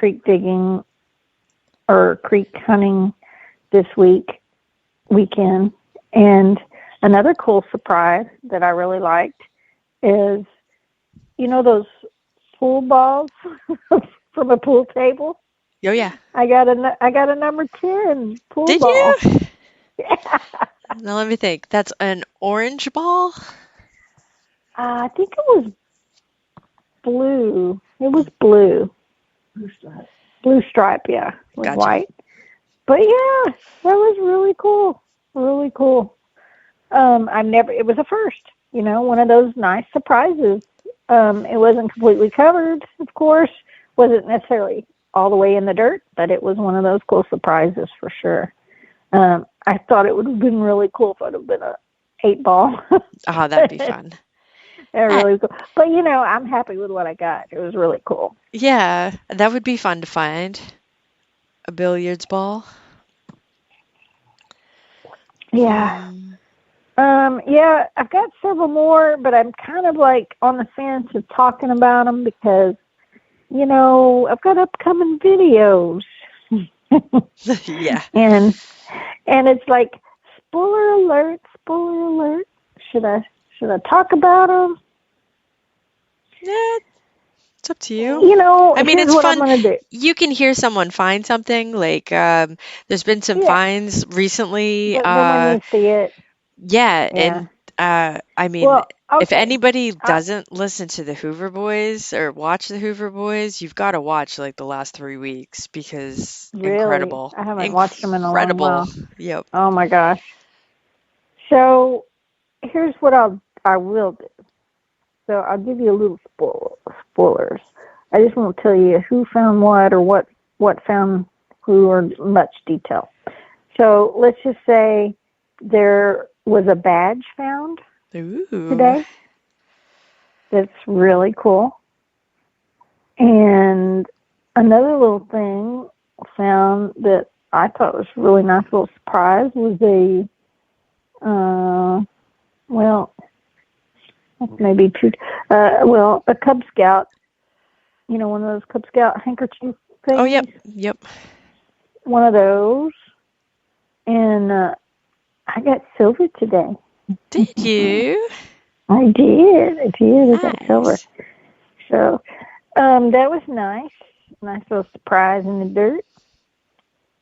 creek digging or creek hunting this weekend. And another cool surprise that I really liked is, those pool balls from a pool table? Oh, yeah. I got a number 10 pool Did ball. you? Yeah. Now let me think. That's an orange ball? I think it was blue. It was blue. Blue stripe, yeah, with Gotcha. white. But yeah, that was really cool. Really cool. It was a first, one of those nice surprises. It wasn't completely covered, of course. Wasn't necessarily all the way in the dirt, but it was one of those cool surprises for sure. I thought it would have been really cool if it would have been a 8-ball. Oh, that'd be fun. That really cool. But I'm happy with what I got. It was really cool. Yeah, that would be fun to find. A billiards ball. Yeah. Yeah, I've got several more, but I'm kind of like on the fence of talking about them because, I've got upcoming videos. Yeah. And it's like, spoiler alert. Should I talk about them? Yeah, it's up to you. I mean, it's what fun. I'm gonna do. You can hear someone find something. Like, there's been some finds recently. But then when you see it. Yeah, and I mean, well, okay. if anybody doesn't listen to the Hoover Boys or watch the Hoover Boys, you've got to watch like the last 3 weeks because incredible. I haven't watched them in a long while. Yep. Oh my gosh. So here's what I will do. So I'll give you a little spoilers. I just won't tell you who found what or what found who or much detail. So let's just say there was a badge found today. That's really cool. And another little thing found that I thought was a really nice little surprise was maybe a Cub Scout, one of those Cub Scout handkerchief things. Oh, yep. One of those. And I got silver today. Did you? I did. I got silver. So that was nice. Nice little surprise in the dirt.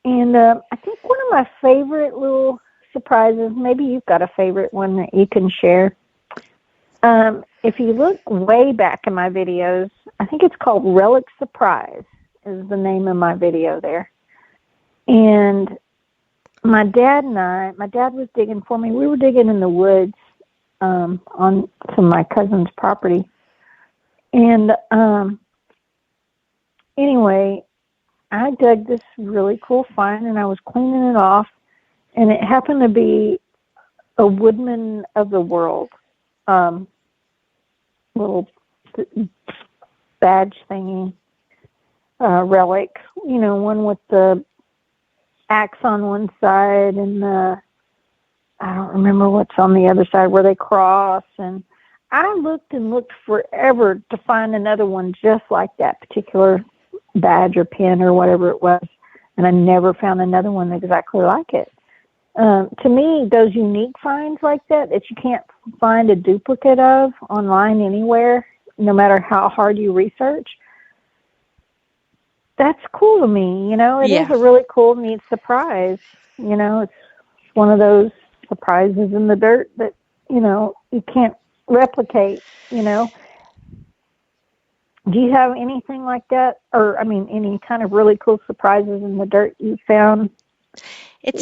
And I think one of my favorite little surprises, maybe you've got a favorite one that you can share. If you look way back in my videos, I think it's called Relic Surprise is the name of my video there. And my dad was digging for me. We were digging in the woods on some of my cousin's property. And anyway, I dug this really cool find, and I was cleaning it off, and it happened to be a Woodman of the World little badge thingy, relic, one with the axe on one side and I don't remember what's on the other side where they cross. And I looked and looked forever to find another one just like that particular badge or pin or whatever it was. And I never found another one exactly like it. To me, those unique finds like that you can't find a duplicate of online anywhere, no matter how hard you research, that's cool to me. It is a really cool, neat surprise. It's one of those surprises in the dirt that, you can't replicate, Do you have anything like that? Or, any kind of really cool surprises in the dirt you found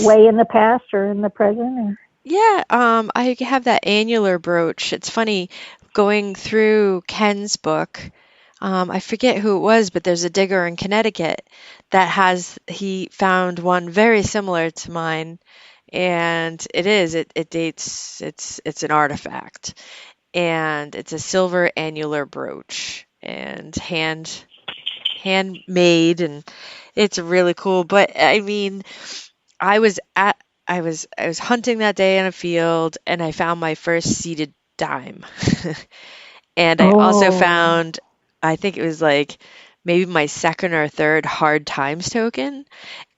way in the past or in the present? Or? Yeah, I have that annular brooch. It's funny, going through Ken's book, I forget who it was, but there's a digger in Connecticut that he found one very similar to mine, and it dates, it's an artifact, and it's a silver annular brooch, and handmade, and it's really cool. But I mean, I was hunting that day in a field, and I found my first seeded dime. And I also found, I think it was like maybe my second or third hard times token,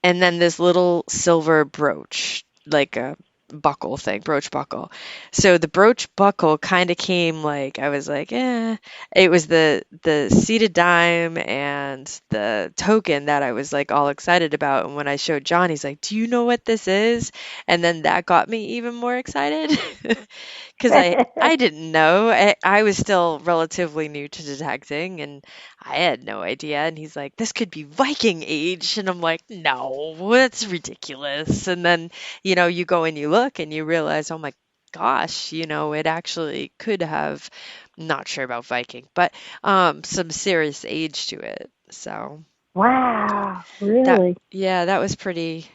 and then this little silver brooch, like a buckle thing, brooch buckle. So the brooch buckle kind of came like I was like, eh. It was the seated dime and the token that I was like all excited about. And when I showed John, he's like, "Do you know what this is?" And then that got me even more excited because I didn't know. I was still relatively new to detecting, and I had no idea. And he's like, "This could be Viking Age." And I'm like, "No, that's ridiculous." And then, you go and you look and you realize, oh my gosh, it actually could have, not sure about Viking, but some serious age to it. So Wow, that, really? yeah, that was pretty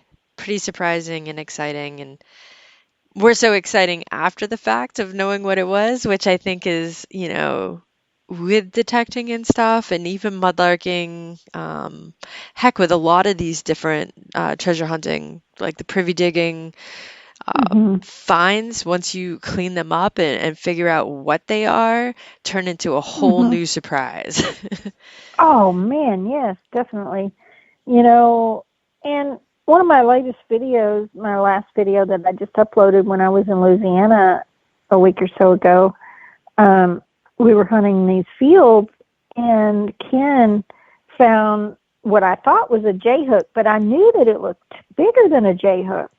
surprising and exciting. And more so exciting after the fact of knowing what it was, which I think is, with detecting and stuff, and even mudlarking, heck, with a lot of these different treasure hunting, like the privy digging Hmm. finds, once you clean them up and figure out what they are, turn into a whole Hmm. new surprise. Oh man, yes, definitely. You know, and one of my latest videos, my last video that I just uploaded when I was in Louisiana a week or so ago, um, we were hunting these fields, and Ken found what I thought was a J hook, but I knew that it looked bigger than a J hook.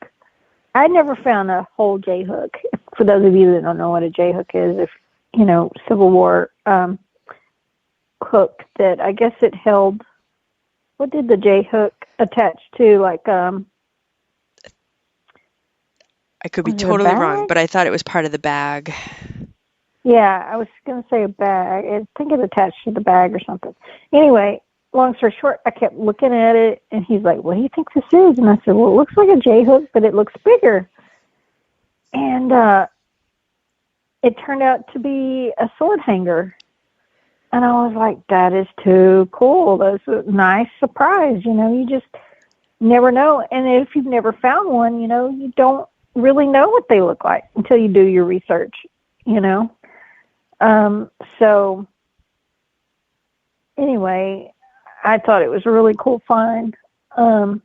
I never found a whole J hook. For those of you that don't know what a J hook is, if Civil War hook that I guess it held. What did the J hook attach to? Like I could be was it a totally wrong, bag? but I thought it was part of the bag. Yeah, I was going to say a bag. I think it attached to the bag or something. Anyway, long story short, I kept looking at it, and he's like, "What do you think this is?" And I said, "Well, it looks like a J hook, but it looks bigger." And it turned out to be a sword hanger. And I was like, "That is too cool. That's a nice surprise. You just never know. And if you've never found one, you don't really know what they look like until you do your research, you know. So anyway, I thought it was a really cool find. And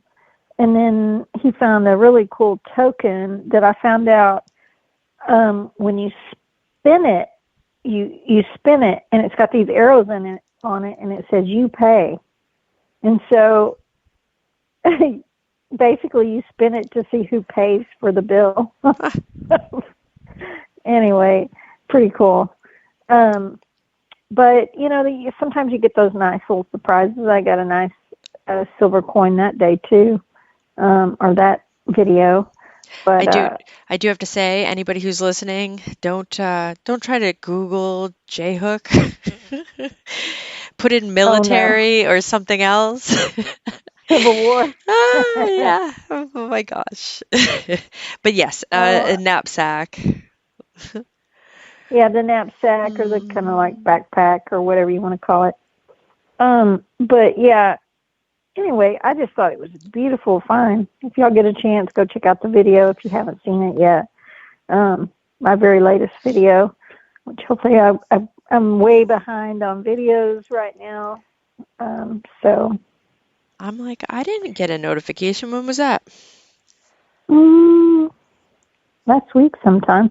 then he found a really cool token that I found out when you spin it, you spin it, and it's got these arrows on it, and it says "you pay." And so basically you spin it to see who pays for the bill. Anyway, pretty cool. But sometimes you get those nice little surprises. I got a nice silver coin that day too, or that video. But I do have to say, anybody who's listening, don't try to Google J hook. Put in oh no, military or something else. Civil War. Yeah. Oh my gosh. But yes, a Oh knapsack. yeah, the knapsack or the kind of like backpack or whatever you want to call it. But yeah, anyway, I just thought it was a beautiful find. If y'all get a chance, go check out the video if you haven't seen it yet. My very latest video, which hopefully I'm way behind on videos right now. So I'm like, I didn't get a notification. When was that? mm, last week sometime.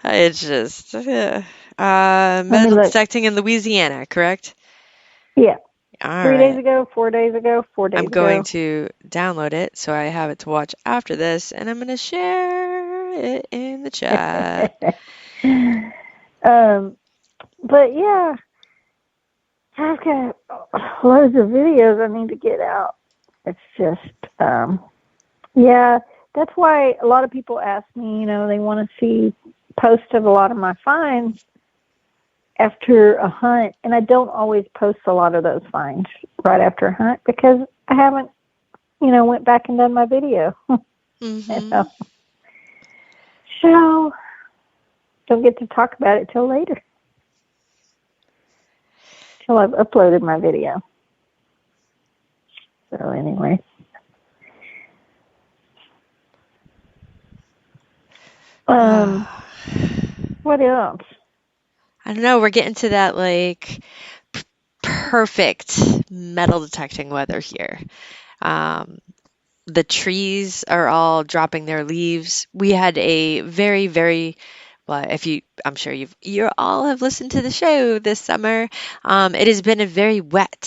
It's just Let me metal look. detecting in Louisiana, correct? Yeah, All 3 days right. ago, 4 days ago, four I'm days going ago. to download it so I have it to watch after this, and I'm going to share it in the chat. um, but yeah, I've got loads of videos I need to get out. It's just, yeah, that's why a lot of people ask me, they want to see posts of a lot of my finds after a hunt. And I don't always post a lot of those finds right after a hunt because I haven't, went back and done my video. Mm-hmm. So don't get to talk about it till later, till I've uploaded my video. So anyway. What else? I don't know, we're getting to that like perfect metal detecting weather here. Um, the trees are all dropping their leaves. We had a very, very well, I'm sure you all have listened to the show this summer. It has been a very wet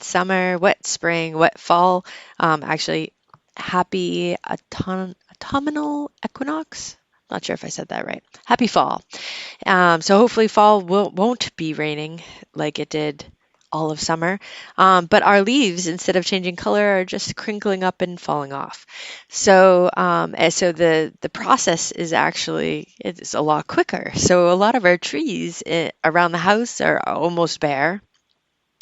summer, wet spring, wet fall. Actually, happy autumnal equinox. Not sure if I said that right. Happy fall. So hopefully fall won't be raining like it did all of summer. But our leaves, instead of changing color, are just crinkling up and falling off. So the process is actually it's a lot quicker. So a lot of our trees around the house are almost bare.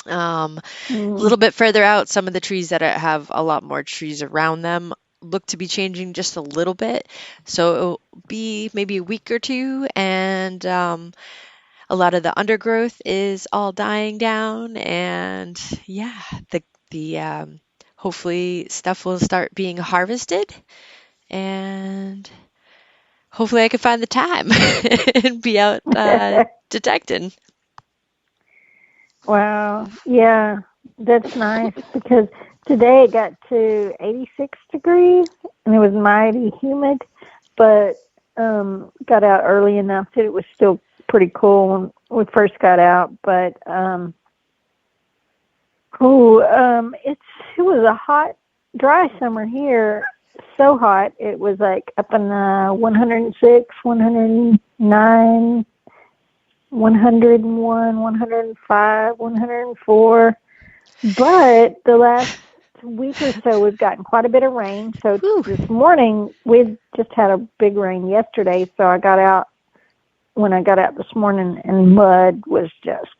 A little bit further out, some of the trees that have a lot more trees around them look to be changing just a little bit. So it'll be maybe a week or two, and a lot of the undergrowth is all dying down, and yeah, the hopefully stuff will start being harvested, and hopefully I can find the time and be out detecting. Wow. Yeah, that's nice because today it got to 86 degrees and it was mighty humid, but got out early enough that it was still pretty cool when we first got out. But it was a hot, dry summer here. So hot, it was like up in 106, 109. 101, 105, 104. But the last week or so, we've gotten quite a bit of rain. So this morning, we just had a big rain yesterday. So when I got out this morning, and mud was just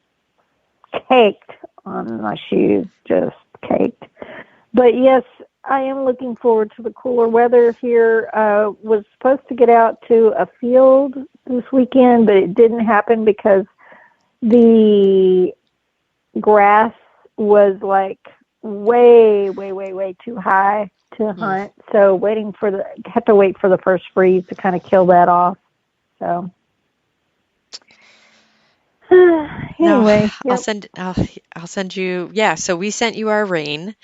caked on my shoes, just caked. But yes, I am looking forward to the cooler weather here. Was supposed to get out to a field this weekend, but it didn't happen because the grass was like way, way, way, way too high to hunt. So have to wait for the first freeze to kind of kill that off. So anyway, no, I'll send you. Yeah, so we sent you our rain.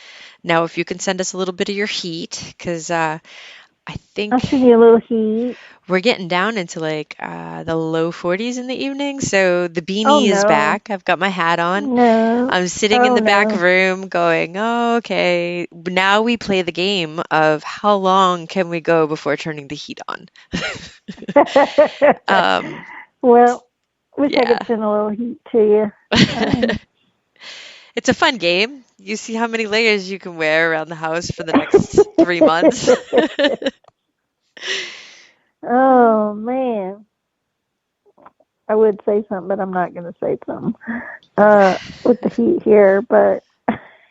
Now, if you can send us a little bit of your heat, because I think I'll send you a little heat. We're getting down into like the low 40s in the evening, so the beanie is back. I've got my hat on. No. I'm sitting in the back room going, oh, okay. Now we play the game of how long can we go before turning the heat on? Well, wish I could send a little heat to you. It's a fun game. You see how many layers you can wear around the house for the next 3 months. Oh, man. I would say something, but I'm not going to say something with the heat here, but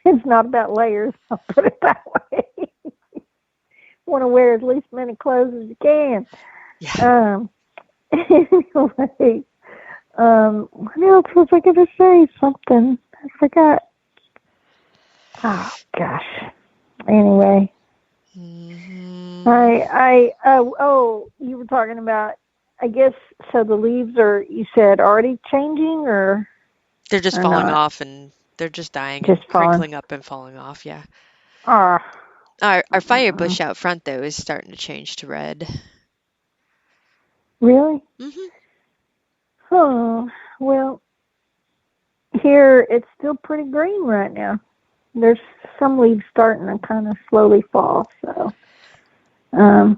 it's not about layers. I'll put it that way. Want to wear as least many clothes as you can. Yeah. Anyway, what else was I going to say? Something. I forgot. Oh, gosh. Anyway. You were talking about, I guess, so the leaves are, you said, already changing, or? They're just falling off, and they're just dying, just crinkling up and falling off, yeah. Our fire bush out front, though, is starting to change to red. Really? Mm-hmm. Oh, well, here it's still pretty green right now. There's some leaves starting to kind of slowly fall, so I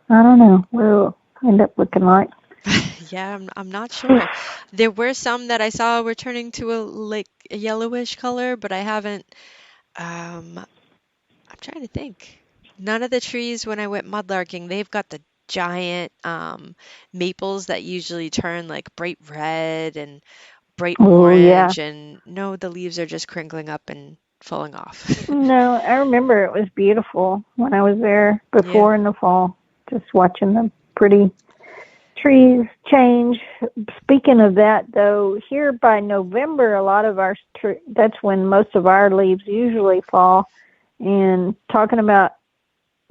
don't know what it'll end up looking like. Yeah, I'm not sure. There were some that I saw were turning to a yellowish color, but I haven't. I'm trying to think. None of the trees when I went mudlarking, they've got the giant maples that usually turn like bright red and bright orange, and no, the leaves are just crinkling up and falling off. No, I remember it was beautiful when I was there before in the fall, just watching the pretty trees change. Speaking of that, though, here by November, a lot of that's when most of our leaves usually fall. And talking about,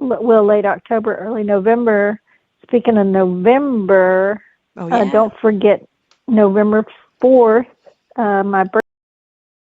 late October, early November, speaking of November, don't forget November 4th, my birthday.